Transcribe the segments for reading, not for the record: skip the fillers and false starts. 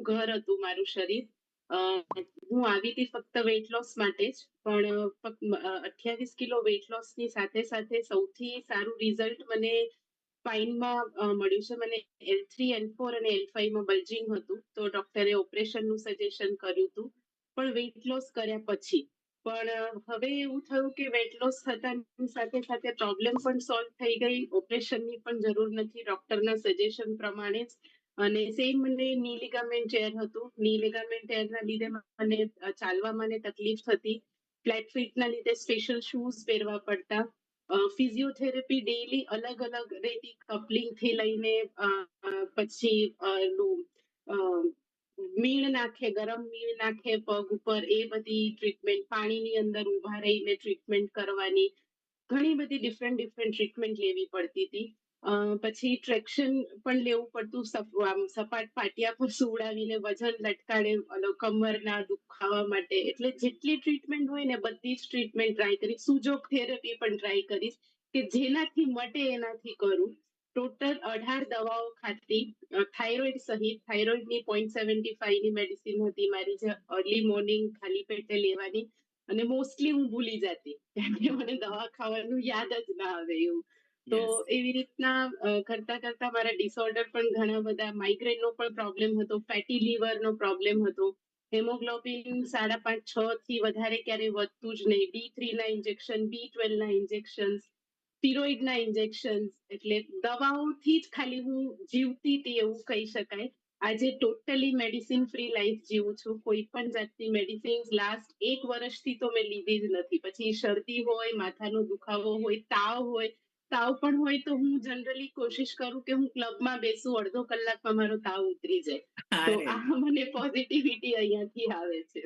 નું ઘર હતું મારું શરીર. હું આવી હતી ફક્ત વેઇટ લોસ માટે જ, પણ 28 કિલો વેઇટ લોસની સાથે સાથે સૌથી સારું રિઝલ્ટ મને સ્પાઇનમાં મળ્યું છે. મને L3, L4 અને L5 માં બલ્જિંગ હતું, તો ડોક્ટરે ઓપરેશનનું સજેશન કર્યું હતું, પણ વેઇટ લોસ કર્યા પછી. પણ હવે એવું થયું કે વેઇટ લોસ થતાની સાથે સાથે પ્રોબ્લેમ પણ સોલ્વ થઈ ગઈ, ઓપરેશનની પણ જરૂર નથી ડોક્ટરના સજેશન પ્રમાણે જ. અને સેમ મને ની લિગામેન્ટ ટેર હતું. ની લિગામેન્ટ ટેરના લીધે મને ચાલવામાં મને તકલીફ થતી. ફ્લેટ ફીટના લીધે સ્પેશિયલ શૂઝ પહેરવા પડતા. ફિઝિયોથેરાપી ડેઈલી અલગ અલગ રેતી કપલિંગ થી લઈને પછી મીણ નાખે, ગરમ મીણ નાખે પગ ઉપર, એ બધી ટ્રીટમેન્ટ, પાણીની અંદર ઉભા રહીને ટ્રીટમેન્ટ કરવાની, ઘણી બધી ડિફરન્ટ ડિફરન્ટ ટ્રીટમેન્ટ લેવી પડતી હતી. પછી ટ્રેક્શન પણ લેવું પડતું, આમ સપાટ પાટિયા પર સુવડાવીને વજન લટકાડે કમરના દુખાવા માટે. એટલે જેટલી ટ્રીટમેન્ટ હોય ને બધી જ ટ્રીટમેન્ટ ટ્રાય કરી. સુજોગ થેરપી પણ ટ્રાય કરીશ કે જેનાથી મટે એનાથી કરું. ટોટલ 18 દવાઓ ખાતી, થાઇરોઇડ સહિત. થાઇરોઇડની 0.75 ની મેડિસિન હતી મારી, જે અર્લી મોર્નિંગ ખાલી પેટે લેવાની. અને મોસ્ટલી હું ભૂલી જતી, કેમ કે મને દવા ખાવાનું યાદ જ ના આવે એવું. તો યસ. એવી રીતના કરતા કરતા મારા ડિસઓર્ડર પણ ઘણા બધા, માઇગ્રેનનો પણ પ્રોબ્લેમ હતો, ફેટી લીવરનો પ્રોબ્લેમ હતો, હેમોગ્લોબિન 5.5-6 થી વધારે ક્યારે વધતું જ નહીં, D3 ના ઇન્જેક્શન, B12 ના ઇન્જેક્શન, સ્ટીરોઇડના ઇન્જેક્શન. એટલે દવાઓથી જ ખાલી હું જીવતી હતી એવું કહી શકાય. આજે ટોટલી મેડિસિન ફ્રી લાઈફ જીવું છું. કોઈ પણ જાતની મેડિસિન લાસ્ટ 1 વર્ષથી તો મેં લીધી જ નથી. પછી શરદી હોય, માથાનો દુખાવો હોય, તાવ હોય, તાવ પણ હોય તો હું જનરલી કોશિશ કરું કે હું ક્લબમાં બેસું, અડધો કલાકમાં મારો તાવ ઉતરી જાય. તો અરે આ મને પોઝિટિવિટી અહીંયાથી આવે છે.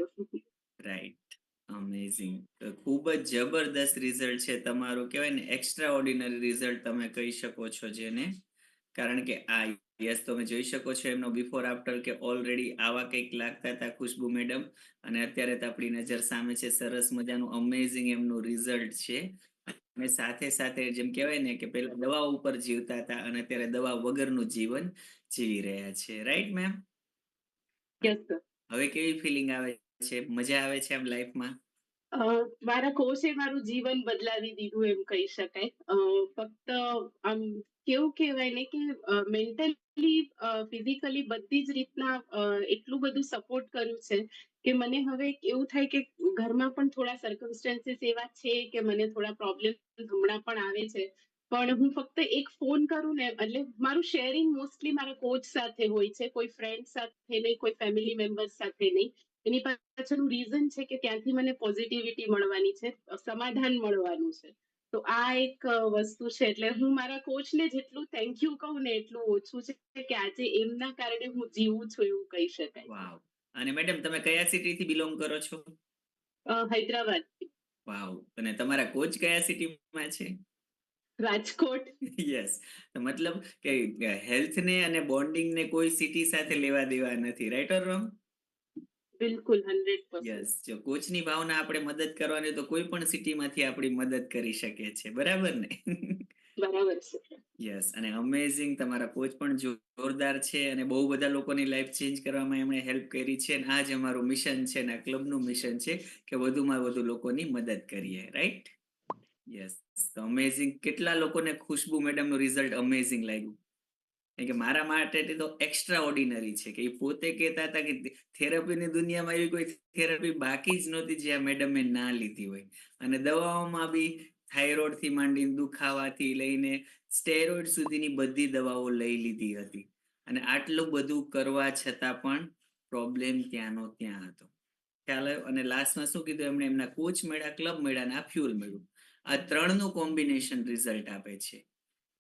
રાઈટ. અમેઝિંગ. તો ખૂબ જ જબરદસ્ત રિઝલ્ટ છે તમારું, કહેવાય ને એક્સ્ટ્રા ઓર્ડિનરી રિઝલ્ટ તમે કહી શકો છો જેને. કારણ કે આ યસ, તમે જોઈ શકો છો એમનો બિફોર આફ્ટર, કે ઓલરેડી આવા કંઈક લાગતા હતા ખુશ્બુ મેડમ, અને અત્યારે તો આપણી નજર સામે છે. સરસ મજાનું અમેઝિંગ એમનું રિઝલ્ટ છે. અને સાથે સાથે જેમ કહેવાય ને કે પહેલા દવા ઉપર જીવતા હતા અને અત્યારે દવા વગરનું જીવન જીવી રહ્યા છે. Right ma'am? Yes sir. હવે કેવી ફિલિંગ આવે છે? મજા આવે છે આમ લાઈફમાં? મારા કોચે મારું જીવન બદલાવી દીધું એમ કહી શકાય. ફક્ત આમ કેવું કહેવાય ને કે મેન્ટલી, ફિઝિકલી બધી જ રીતના એટલું બધું સપોર્ટ કર્યું છે કે મને હવે એવું થાય કે ઘરમાં પણ થોડા સર્કમસ્ટન્સીસ એવા છે કે મને થોડા પ્રોબ્લેમ હમણાં પણ આવે છે. પણ હું ફક્ત એક ફોન કરું ને, એટલે મારું શેરિંગ મોસ્ટલી મારા કોચ સાથે હોય છે, કોઈ ફ્રેન્ડ સાથે નહીં, કોઈ ફેમિલી મેમ્બર્સ સાથે નહીં. એની પાછળનું રીઝન છે કે ત્યાંથી મને પોઝિટિવિટી મળવાની છે, સમાધાન મળવાનું છે. તો આ એક વસ્તુ છે. એટલે હું મારા કોચને જેટલું થેન્ક યુ કહું ને એટલું ઓછું છે કે આજે એમના કારણે હું જીવું છું એવું કહી શકાય. વાવ! અને મેડમ તમે કયા સિટીથી બિલોંગ કરો છો? હૈદરાબાદ. વાવ! અને તમારા કોચ કયા સિટીમાં છે? રાજકોટ. યસ. તો મતલબ કે હેલ્થને અને બોન્ડિંગને કોઈ સિટી સાથે લેવા દેવા નથી. Right or wrong? બિલકુલ 100%. યસ. જો કોચની ભાવના આપણે મદદ કરવાની તો કોઈ પણ સિટીમાંથી આપણી મદદ કરી શકે છે. બરાબર ને? બરાબર છે. યસ. અને અમેઝિંગ, તમારા કોચ પણ જોરદાર છે અને બહુ બધા લોકોની લાઈફ ચેન્જ કરવામાં એમણે હેલ્પ કરી છે. અને આ જ અમારું મિશન છે અને આ ક્લબનું મિશન છે કે વધુમાં વધુ લોકોની મદદ કરીએ. રાઈટ? યસ. તો અમેઝિંગ. કેટલા લોકોને ખુશ્બુ મેડમનું રિઝલ્ટ અમેઝિંગ લાગ્યું? કારણ કે મારા માટે તો એક્સ્ટ્રા ઓર્ડિનરી છે કે એ પોતે કહેતા હતા કે થેરપીની દુનિયામાં એવી કોઈ થેરપી બાકી જ નહોતી જે આ મેડમે ના લીધી હોય. અને દવાઓમાં બી થાઇરોઇડથી માંડીને દુખાવાથી લઈને સ્ટેરોઇડ સુધીની બધી દવાઓ લઈ લીધી હતી. અને આટલું બધું કરવા છતાં પણ પ્રોબ્લેમ ત્યાંનો ત્યાં હતો. ખ્યાલ આવ્યો? અને લાસ્ટમાં શું કીધું એમણે? એમના કોચ મળ્યા, ક્લબ મળ્યા અને આ ફ્યુઅલ મળ્યું. આ ત્રણનું કોમ્બિનેશન રિઝલ્ટ આપે છે.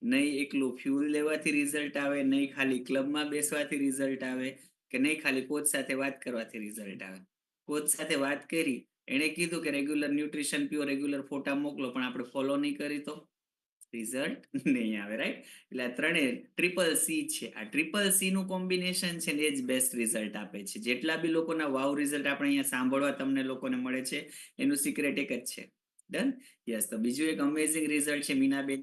નહીં એકલું ફ્યુઅલ લેવાથી રિઝલ્ટ આવે, નહીં ખાલી ક્લબમાં બેસવાથી રિઝલ્ટ આવે, કે નહીં ખાલી કોચ સાથે વાત કરવાથી રિઝલ્ટ આવે. કોચ સાથે વાત કરી, એણે કીધું કે રેગ્યુલર ન્યુટ્રિશન પીઓ, રેગ્યુલર ફોટા મોકલો, પણ આપણે ફોલો નહીં કરી તો રિઝલ્ટ નહીં આવે. રાઈટ? એટલે આ ત્રણેય ટ્રિપલ સી છે. આ ટ્રિપલ સી નું કોમ્બિનેશન છે ને એ જ બેસ્ટ રિઝલ્ટ આપે છે. જેટલા બી લોકોના વાવ રિઝલ્ટ આપણે અહીંયા સાંભળવા તમને લોકોને મળે છે, એનું સિક્રેટ એક જ છે. ડન? યસ. તો બીજું એક અમેઝિંગ રિઝલ્ટ છે મીનાબેન